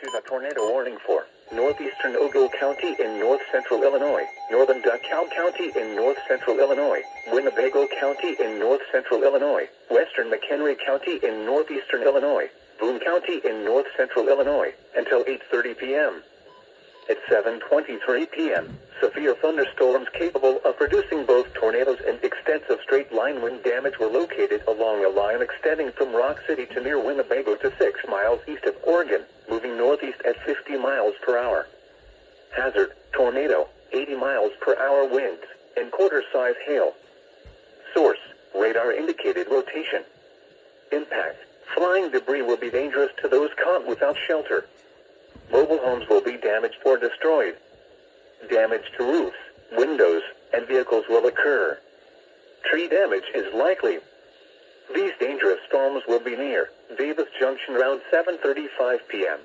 issued a tornado warning for northeastern Ogle County in north-central Illinois, northern DeKalb County in north-central Illinois, Winnebago County in north-central Illinois, western McHenry County in northeastern Illinois, Boone County in north-central Illinois, until 8:30 p.m. At 7:23 p.m., severe thunderstorms capable of producing both tornadoes and extensive straight-line wind damage were located along a line extending from Rock City to near Winnebago to 6 miles east of Oregon, moving northeast at 50 miles per hour. Hazard, tornado, 80 miles per hour winds, and quarter-size hail. Source, radar indicated rotation. Impact, flying debris will be dangerous to those caught without shelter. Mobile homes will be damaged or destroyed. Damage to roofs, windows, and vehicles will occur. Tree damage is likely. These dangerous storms will be near Davis Junction around 7:35 p.m.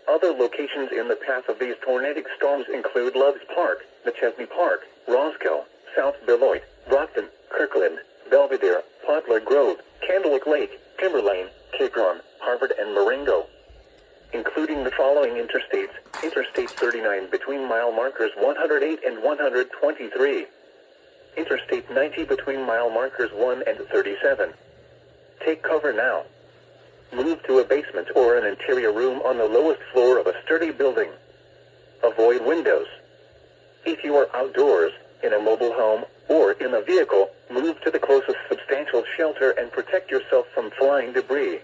Other locations in the path of these tornadic storms include Loves Park, McChesney Park, Roscoe, South Beloit, Brockton, Kirkland, Belvedere, Poplar Grove, Candlewick Lake, Timberlane, Cape Ron, Harvard, and Marengo. Including the following interstates: Interstate 39 between mile markers 108 and 123. Interstate 90 between mile markers 1 and 37. Take cover now. Move to a basement or an interior room on the lowest floor of a sturdy building. Avoid windows. If you are outdoors, in a mobile home, or in a vehicle, move to the closest substantial shelter and protect yourself from flying debris.